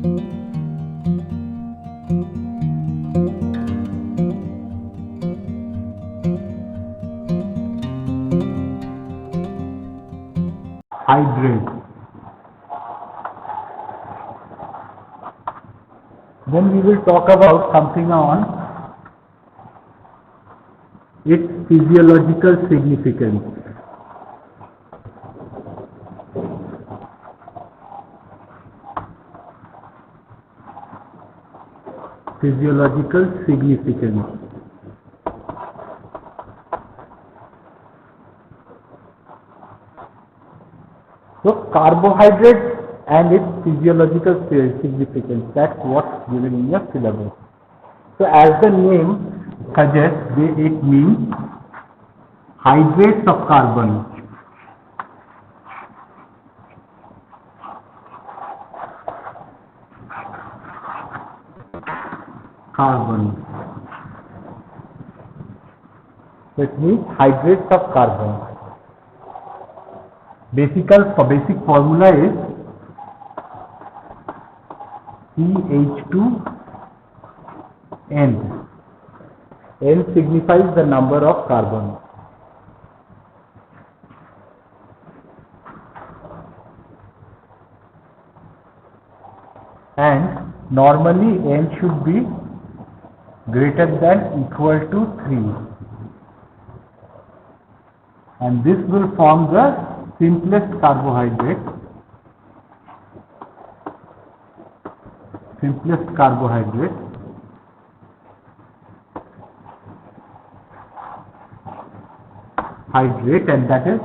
Hydrate. Then we will talk about something on its physiological significance. Physiological significance. So carbohydrates and its physiological significance, that's what's given in your syllabus. So as the name suggests, it means hydrates of carbon. That means hydrates of carbon. Basic formula is CH2N. N signifies the number of carbon. And normally N should be greater than equal to 3. And this will form the simplest carbohydrate. Hydrate, and that is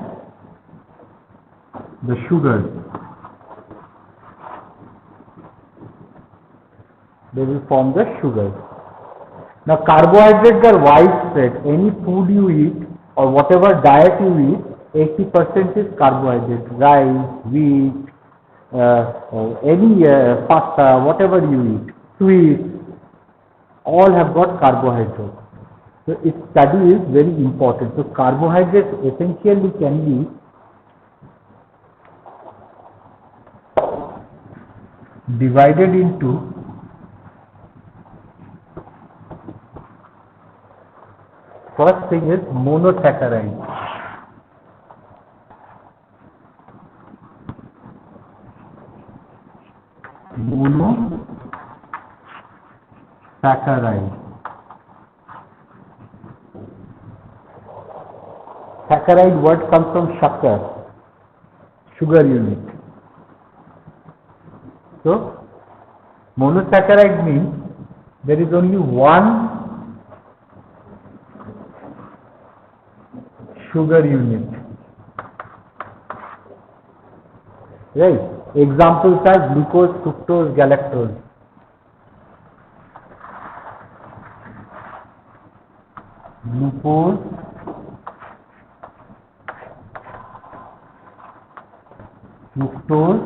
the sugar. They will form the sugar. Now carbohydrates are widespread. Any food you eat or whatever diet you eat, 80% is carbohydrate. Rice, wheat, any pasta, whatever you eat, sweets, all have got carbohydrates. So its study is very important. So carbohydrates essentially can be divided into first thing is monosaccharide. Saccharide word comes from shakar, sugar unit. So monosaccharide means there is only one sugar unit. Right? Examples are glucose, fructose, galactose. Glucose, fructose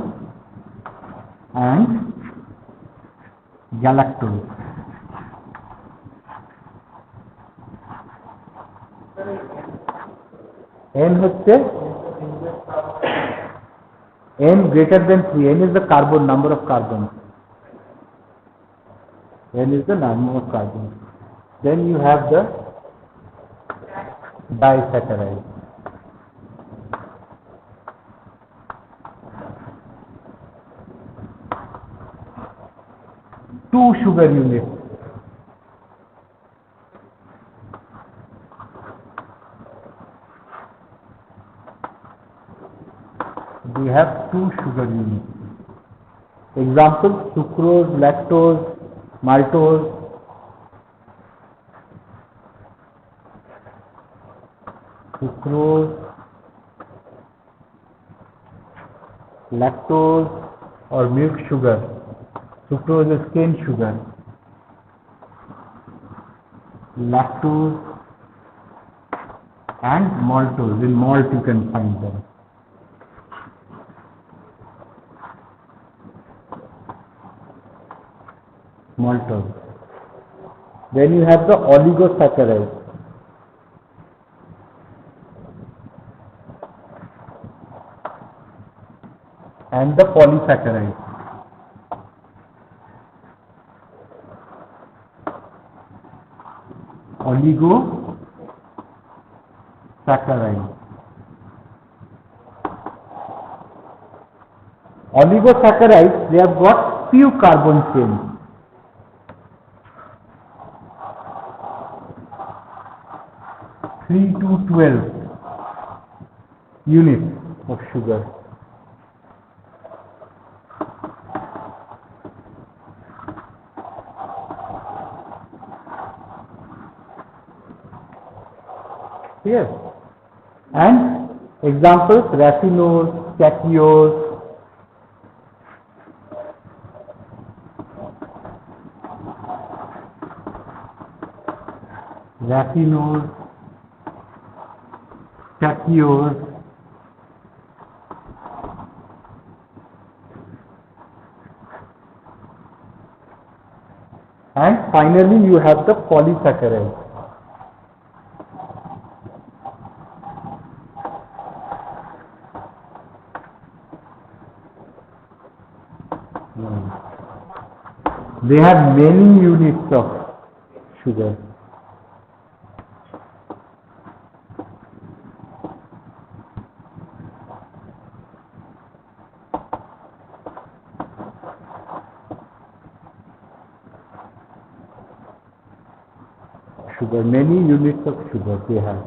and galactose. N হচ্ছে N greater than 3. N is the carbon, number of carbons. N is the number of carbons. Then you have the disaccharide. Two sugar units. We have two sugar units. Examples: sucrose, lactose, maltose. Sucrose, lactose or milk sugar. Sucrose is cane sugar. Lactose and maltose. In malt you can find them. Maltose. Then you have the oligosaccharide. And the polysaccharide. Oligosaccharides. Oligosaccharides, they have got few carbon chains. 3 to 12 units of sugar. Yes. And examples: raffinose, cateose, and finally you have the polysaccharides. They have many units of sugar. Many units of sugar they have.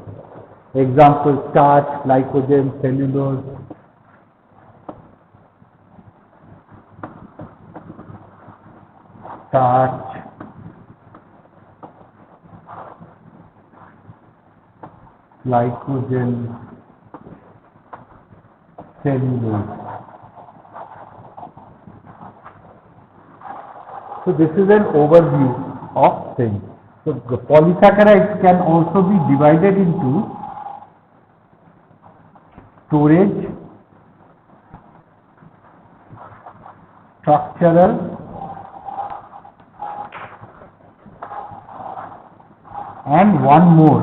Example: starch, glycogen, cellulose. Starch, glycogen, cellulose. So this is an overview of things. So the polysaccharides can also be divided into storage, structural, and one more.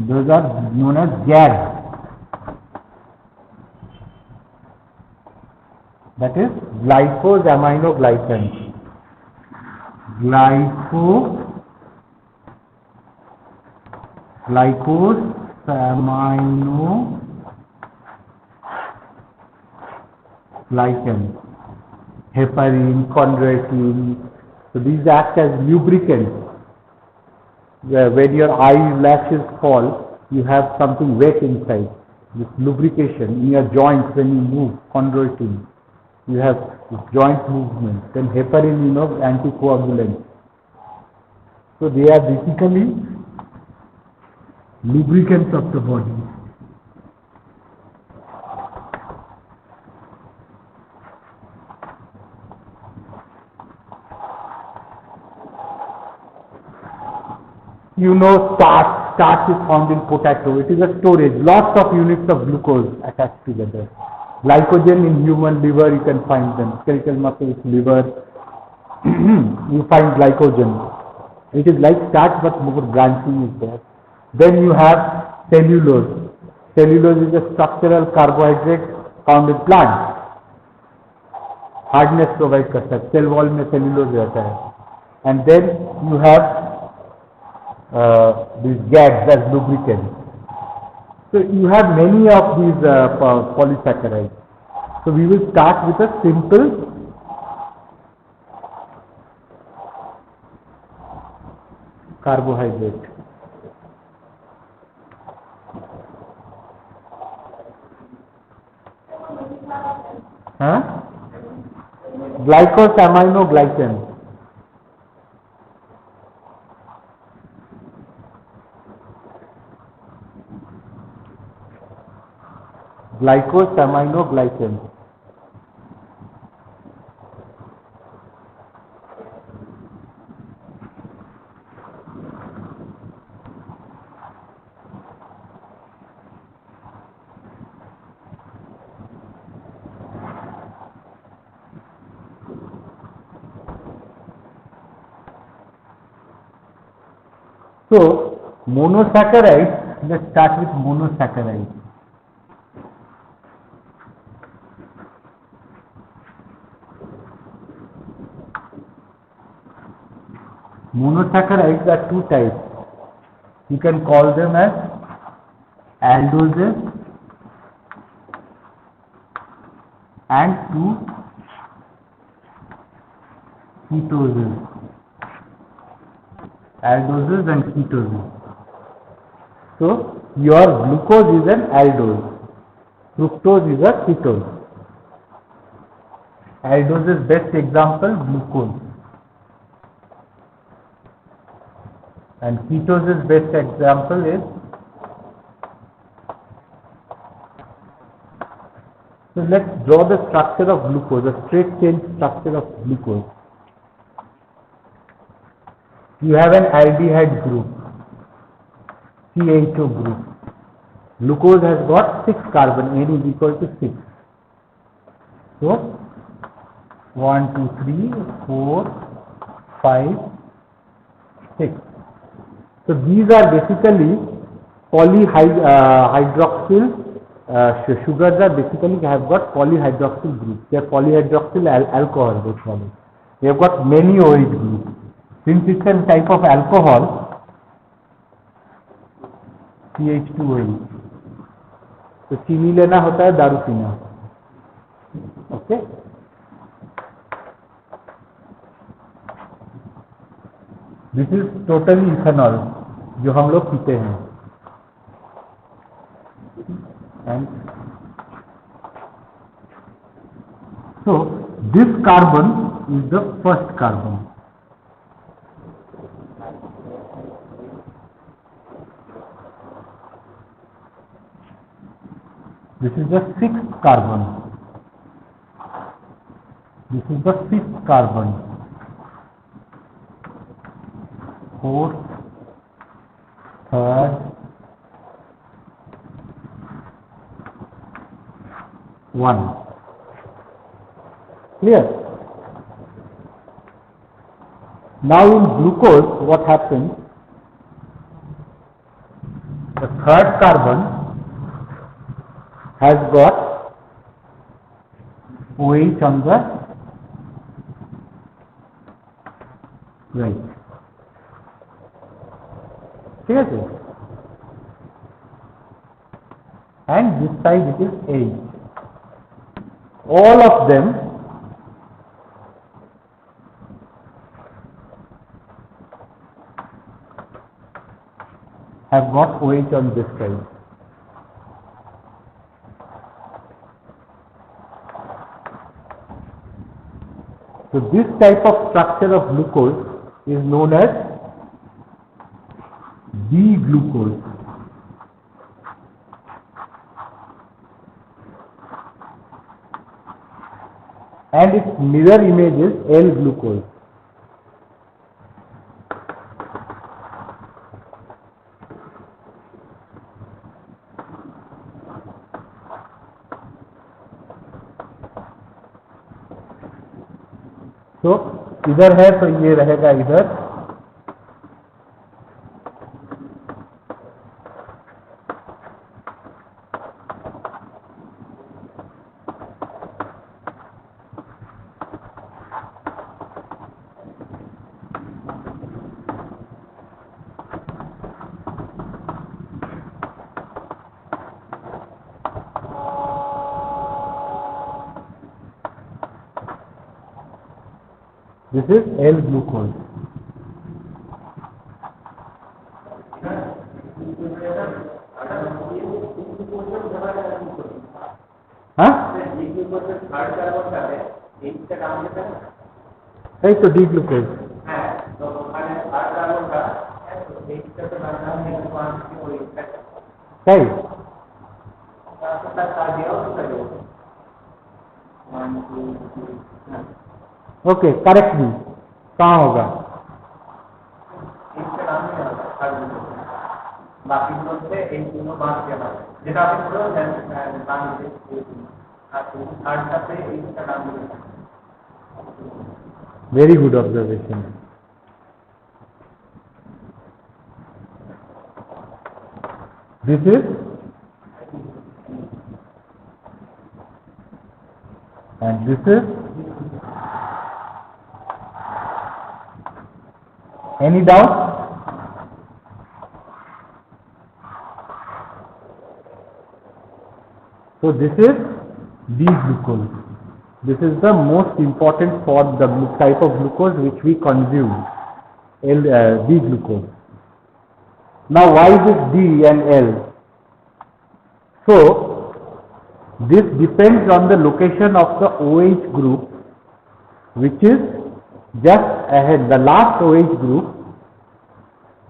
Those are known as GAGs. That is glycosaminoglycans. Glycosaminoglycans. Heparin, chondroitin. So these act as lubricants. When your eyelashes fall, you have something wet inside. This lubrication in your joints when you move, chondroitin. You have joint movement. Then heparin, anticoagulant. So they are basically lubricants of the body. Starch is found in potato. It is a storage. Lots of units of glucose attached together. Glycogen in human liver, you can find them. Skeletal muscles, liver, you find glycogen. It is like starch, but more branching is there. Then you have cellulose. Cellulose is a structural carbohydrate found in plants. Hardness provide करता है. Cell wall में cellulose रहता है. And then you have these gags as lubricants. So you have many of these polysaccharides. So we will start with a simple carbohydrate. Glycosaminoglycans. Glycosaminoglycans. So monosaccharides, let's start with monosaccharides. Monosaccharides are two types. You can call them as aldoses and two ketoses. Aldoses and ketoses. So your glucose is an aldose, fructose is a ketose. Aldose's best example, glucose, and ketose's best example is, so let's draw the structure of glucose, a straight chain structure of glucose. You have an aldehyde group, CHO group. Glucose has got 6 carbon, N is equal to 6. So 1, 2, 3, 4, 5, 6. So these are basically polyhydroxyl sugars are basically have got polyhydroxyl groups. They are polyhydroxyl alcohol they call it. They have got many OH groups. Since it's a type of alcohol, CH2OH. तो चीनी लेना होता है, दारू पीना. Okay. This is totally ethanol जो हम लोग पीते हैं. And so this carbon is the first carbon. This is the 6th carbon. This is the 5th carbon. 4th, 3rd, 1. Clear? Now in glucose, what happens? The 3rd carbon has got OH on the right. Clear? And this side it is H. All of them have got OH on this side. So this type of structure of glucose is known as D-glucose. And its mirror image is L-glucose. तो इधर है तो ये रहेगा इधर. This is L-glucose. हाँ? नहीं तो D-glucose. सही. ओके, करेक्टली कहाँ होगा? Very good observation. This is and this is Any doubt? So this is D-glucose. This is the most important for the type of glucose which we consume, D-glucose. Now why is it D and L? So this depends on the location of the OH group, which is just ahead, the last OH group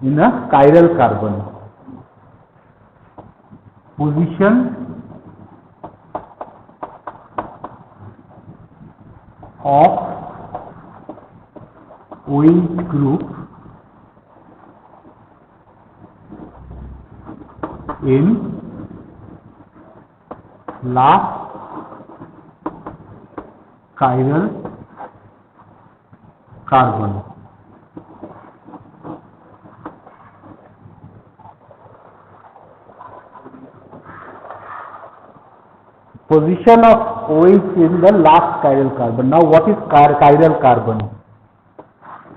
in a chiral carbon. Position of OH group in last chiral carbon. Position of OH in the last chiral carbon. Now what is chiral carbon?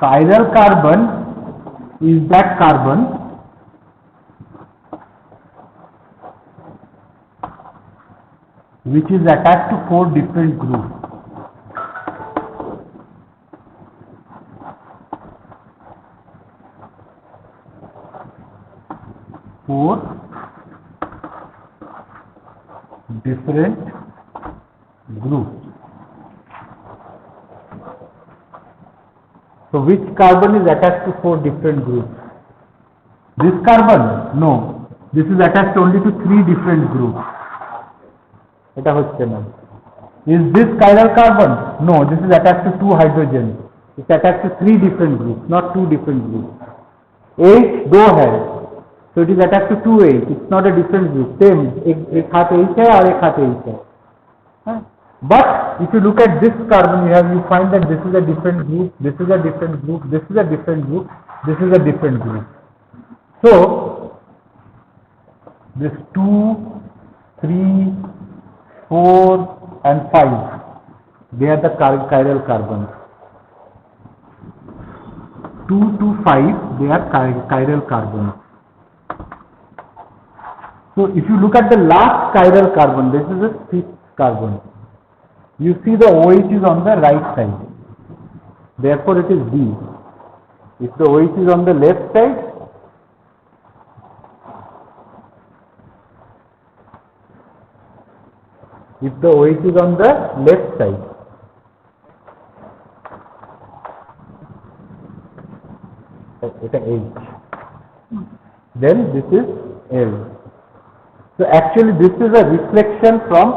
Chiral carbon is that carbon which is attached to 4 different groups. Four different groups. So which carbon is attached to 4 different groups? This carbon? No. This is attached only to 3 different groups. Is this chiral carbon? No, this is attached to 2 hydrogens. It's attached to 3 different groups, not 2 different groups. H, दो है. So it is attached to 2H. It's not a different group. Same, एक हाथ H है और एक हाथ H है. But if you look at this carbon you find that this is a different group, this is a different group, this is a different group, this is a different group. So this 2, 3, 4 and 5, they are the chiral carbons. 2 to 5, they are chiral carbons. So if you look at the last chiral carbon, this is the 6th carbon. You see the OH is on the right side. Therefore it is D. If the OH is on the left side, if the OH is on the left side, it's a H. Then this is L. So actually this is a reflection from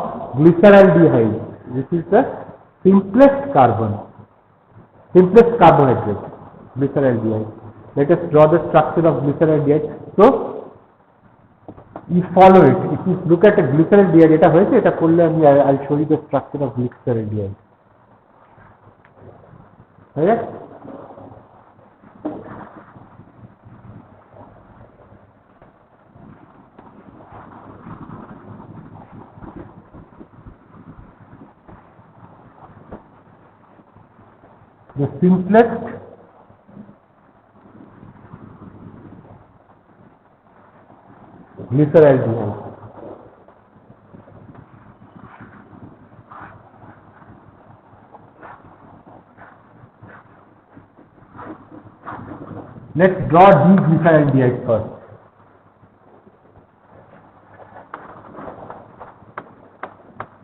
glyceraldehyde. This is the simplest carbon, simplest carbohydrate, glyceraldehyde. Let us draw the structure of glyceraldehyde. So you follow it. If you look at a glyceraldehyde, I'll show you the structure of glyceraldehyde. Right? The simplest glyceraldehyde. Let's draw D-glyceraldehyde first.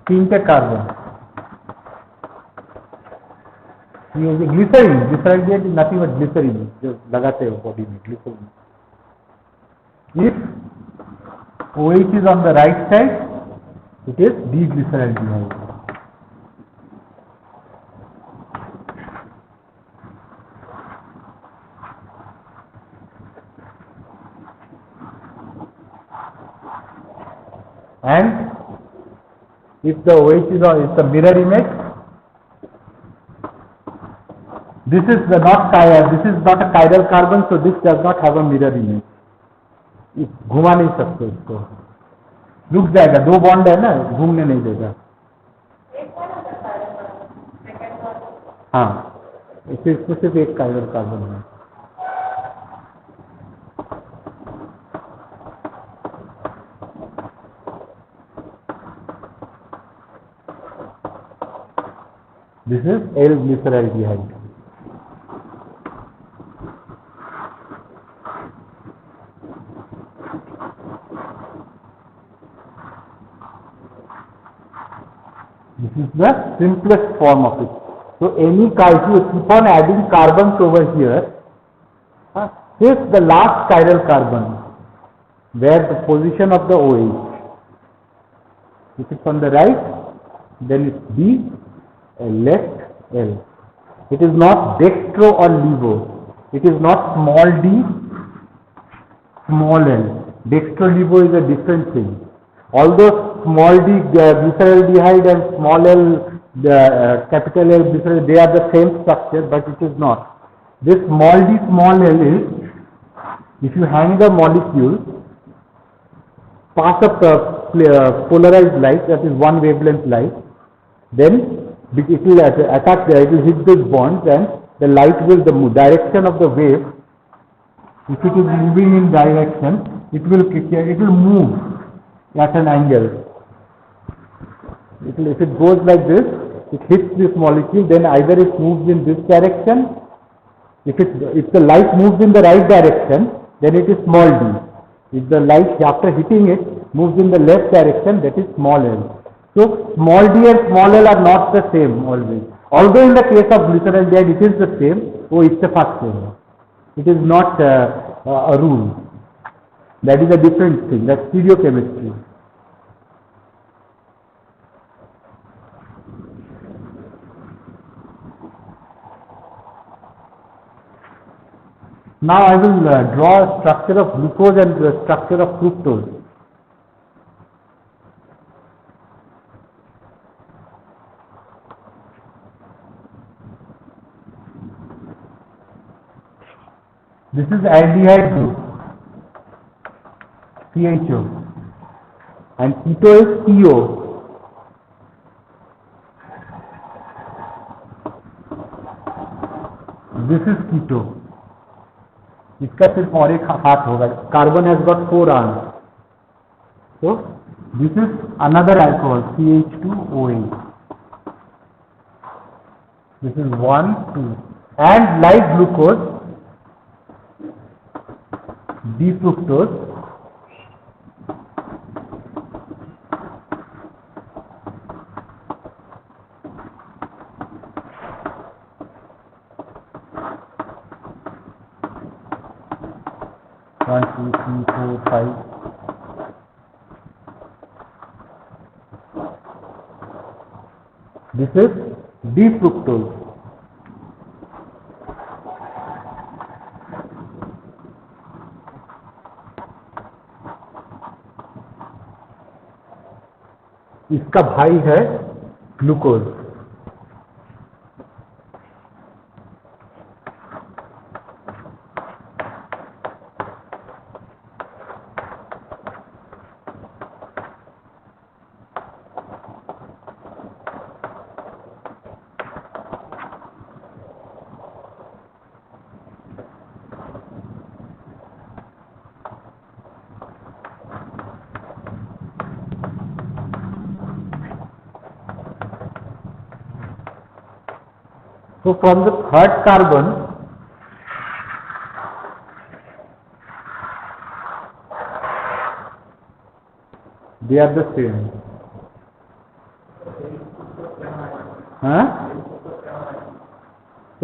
तीन carbon. Glycerin. Glyceraldehyde is nothing but glycerin. जो लगाते हो body में glycerin. If OH is on the right side, it is D-glyceraldehyde. And if the OH is on, it's a mirror image. This is not a chiral carbon, so this does not have a mirror image. घुमा नहीं सकते इसको, रुक जाएगा. 2 bond है ना, घूमने नहीं देगा. हाँ, इसमें सिर्फ एक chiral कार्बन है. This is L-glyceraldehyde. This is the simplest form of it. So any if you keep on adding carbons over here, here's the last chiral carbon, where the position of the OH. If it's on the right, then it's D, left L. It is not dextro or levo. It is not small d, small l. Dextro levo is a different thing. Although small d glyceraldehyde and small l capital L glyceraldehyde, they are the same structure, but it is not. This small d small l is, if you hang the molecule, pass a polarized light, that is one wavelength light, then it will attack it will hit this bonds, and the light will, the direction of the wave, if it is moving in direction, it will move at an angle. If it goes like this, it hits this molecule, then either it moves in this direction. If the light moves in the right direction, then it is small d. If the light after hitting it moves in the left direction, that is small l. So small d and small l are not the same always. Although in the case of glyceraldehyde it is the same, it's a first same. It is not a rule. That is a different thing. That's stereochemistry. Now I will draw a structure of glucose and the structure of fructose. This is aldehyde group, CHO, and keto is CO. This is keto. इसका सिर्फ और एक हाथ होगा. Carbon has got 4 arms. So this is another alcohol, CH2OH. This is 1, 2, and like glucose, D-fructose, one, two, three, four, five. This is D-fructose. इसका भाई है glucose. So from the third carbon, they are the same.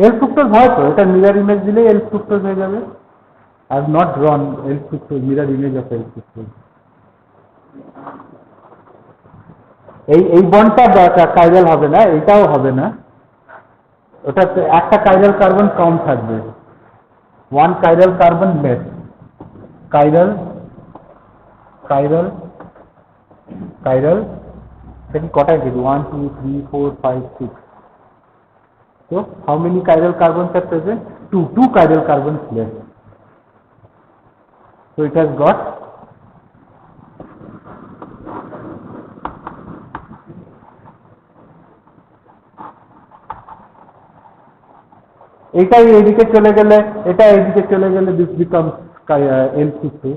L-fructose হয় তো, এটা mirror image দিলে L-fructose হয়ে যাবে. I have not drawn L-fructose, mirror image of L-fructose. এই বন্ডটা কাইরাল হবে না, এটাও হবে না. ওটা একটা কাইরাল কার্বন কম থাকবে, one chiral carbon less. Chiral chiral chiral সেটি কটায় দেবে? 1 2 3 4 5 6. So how many chiral carbons are present? Two chiral carbons left. So it has got এটা এইদিকে চলে গেলে, এটা এইদিকে চলে গেলে, this becomes L-fructose.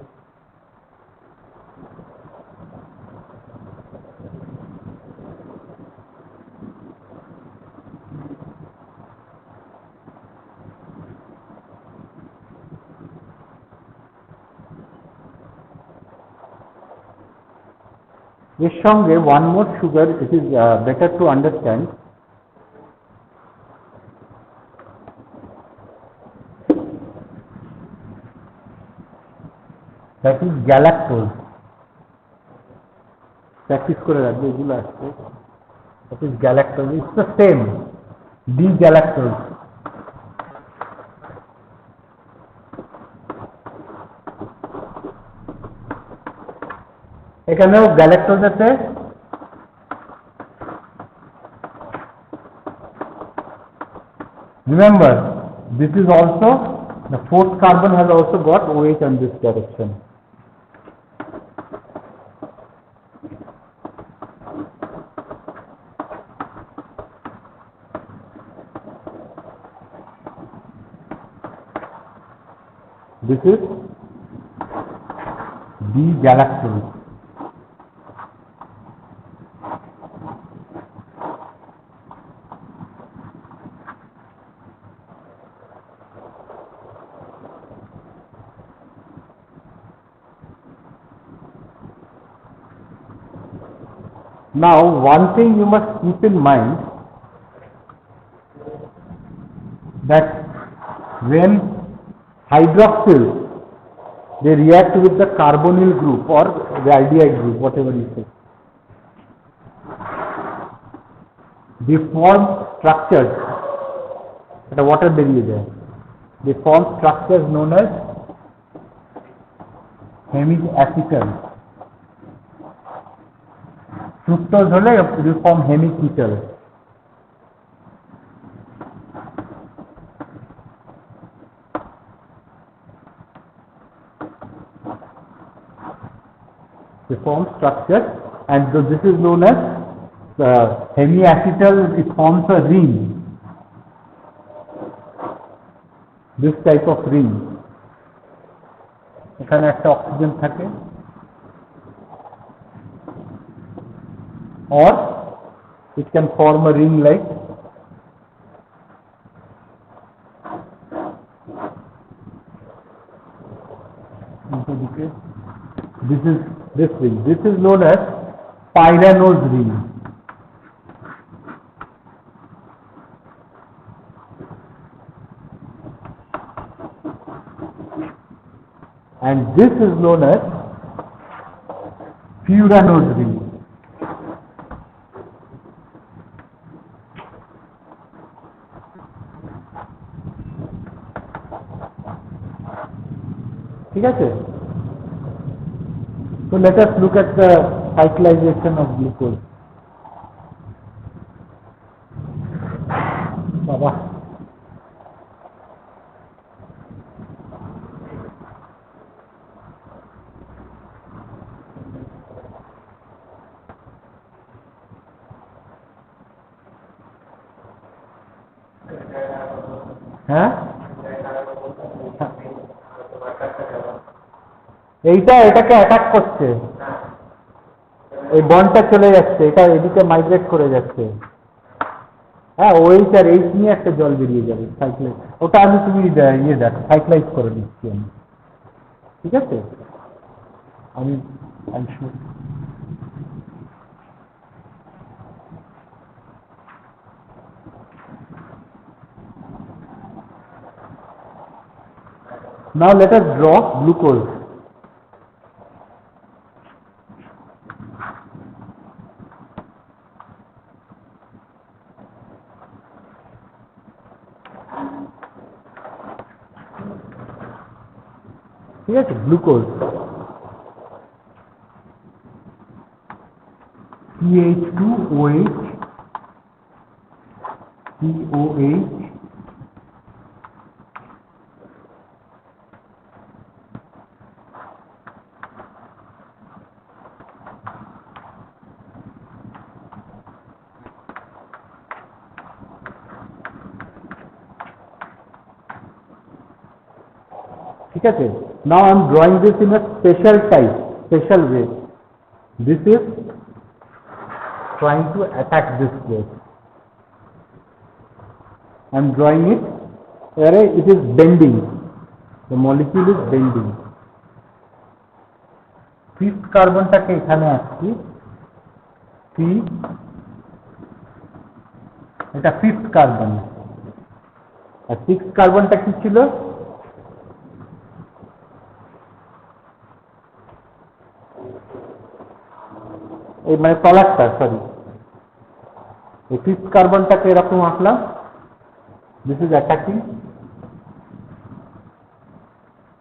এর সঙ্গে one more sugar, it is better to understand. That is galactose. Practice করে রাখবে এগুলো আসছে। That is galactose. It's the same. D-galactose. এখানেও গ্যালাক্টোজ আছে। Remember, this is also, the fourth carbon has also got OH in this direction. This is D-galactose. Now, one thing you must keep in mind, that when hydroxyls, they react with the carbonyl group or the aldehyde group, whatever you say, they form structures, the water barrier, they form structures known as hemiacetal. Fructose hole it will form hemiketal. They form structures, and this is known as hemiacetal. It forms a ring, this type of ring. এখানে একটা oxygen থাকে, or it can form a ring like this is this ring. This is known as pyranose ring. And this is known as furanose ring. ঠিক আছে? So let us look at the cyclization of glucose. Baba. হ্যাঁ, এটাকে attack করছে, এই বন্ডটা চলে যাচ্ছে, এটা এদিকে মাইগ্রেট করে যাচ্ছে। হ্যাঁ, OH আর H নিয়ে একটা জল বেরিয়ে যাবে সাইক্লাইজ, ওটা আমি তুমি ইয়ে দেখ সাইক্লাইজ করে দিচ্ছি আমি, ঠিক আছে? আমি now let us draw glucose. ঠিক আছে, গ্লুকোজ CH2OH COH ঠিক আছে? Now I am drawing this in a special type, special way. This is trying to attack this place. I am drawing it where it is bending. The molecule is bending. Fifth carbon টাকে এখানে আসছি, C, এটা fifth carbon. আর six কার্বনটা কি ছিল? এই মানে তলারটা, sorry, এই fifth কার্বনটাকে এরকম আঁকলাম, this is attacking.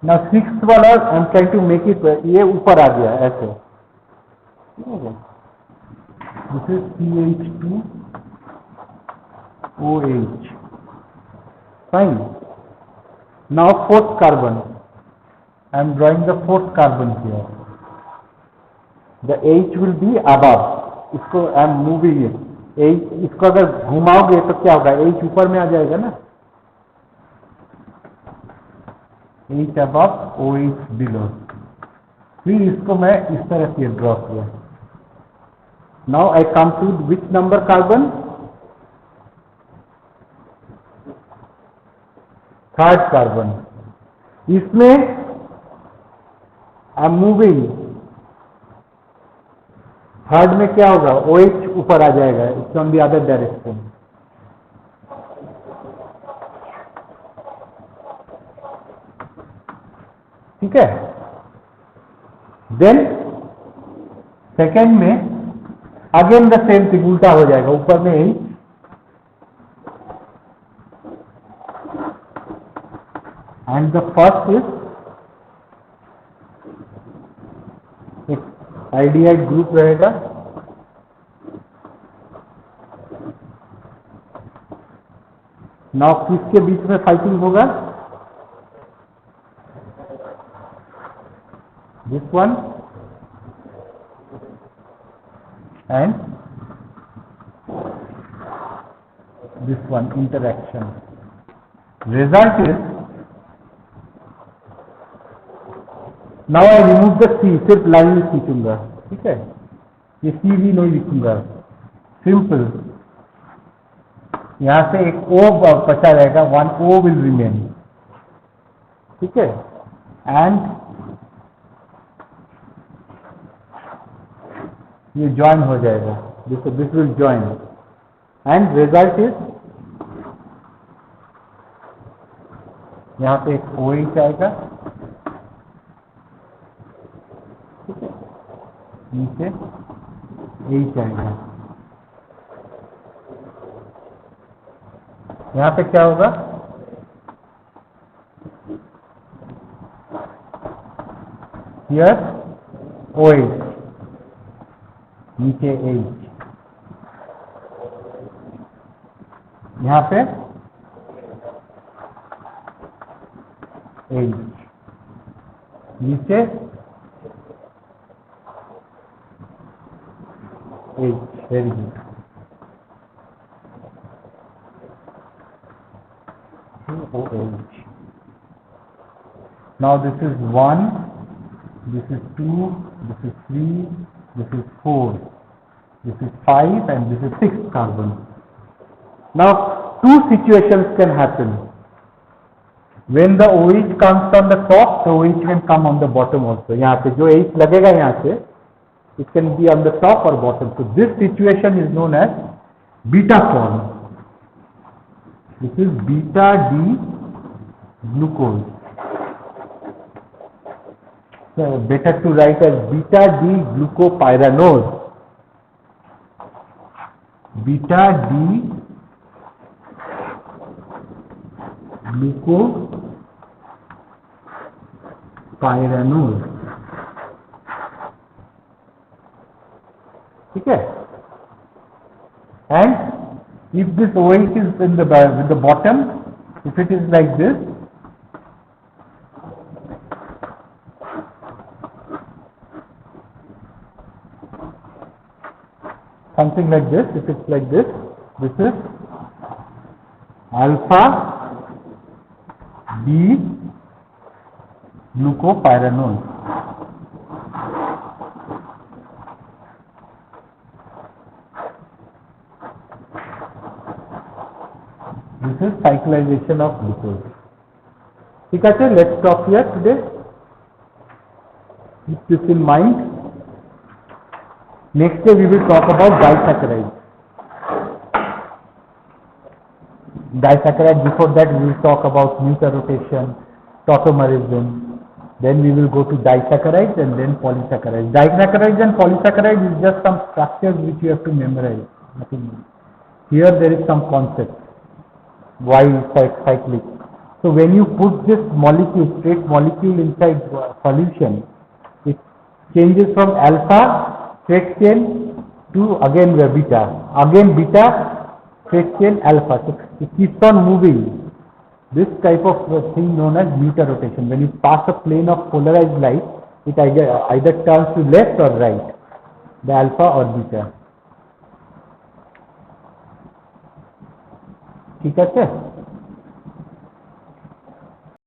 Now sixth वाला I am trying to make it, ये ऊपर आ गया ऐसे, ठीक है? This is CH2OH, fine. Now fourth carbon, I am drawing the fourth carbon here. The H will be above, इसको I am moving it, H इसको अगर घुमाओगे तो क्या होगा? H ऊपर में आ जाएगा ना, H above, OH below। फिर इसको मैं इस तरह से ड्रॉ किया। Now I come to which number carbon? Third carbon. इसमें आई एम मूविंग, थर्ड में क्या होगा? OH ऊपर आ जाएगा, it's on the other direction. ठीक है? देन सेकेंड में अगेन द सेम थिंग, उल्टा हो जाएगा, ऊपर में ही एंड द फर्स्ट इज एक आइडियाइड ग्रुप रहेगा, नाउ किसके बीच में फाइटिंग होगा? This one and this one interaction. Result is, now I remove the C, सिर्फ लाइन लिखूंगा, ठीक है? ये C भी नहीं लिखूंगा, सिंपल। यहाँ से एक O बचा रहेगा, one O will remain, ठीक है? And ये ज्वाइन हो जाएगा, this will join and result is, यहाँ पे एक OH आएगा, ठीक है? नीचे H आएगा, यहाँ पे क्या होगा? हियर OH, नीचे H, यहाँ पे H, नीचे H, very good। OH। Now this is 1, this is 2, this is 3, this is 4, this is 5 and this is 6 carbon. Now two situations can happen. When the OH comes on the top, the OH can come on the bottom also. यहाँ पे जो H लगेगा यहाँ से, it can be on the top or bottom. So this situation is known as beta form. This is beta D glucose. So better to write as beta D glucopyranose. Beta D glucopyranose, ठीक है? And if this OH is in the with the bottom, if it is like this, something like this, if it's like this, this is alpha D glucopyranose. This is cyclization of glucose. ठीक है, let's stop here today. Keep this in mind. Next day we will talk about disaccharides. Disaccharide, before that we will talk about nuclear tautomerism. Then we will go to disaccharides and then polysaccharides. Disaccharides and polysaccharides is just some structures which you have to memorize. Nothing more. Here there is some concept. Why cyclic? So when you put this molecule, straight molecule inside solution, it changes from alpha straight chain to again beta straight chain alpha. So it keeps on moving. This type of thing known as beta rotation. When you pass a plane of polarized light, it either turns to left or right, the alpha or beta. ठीक है?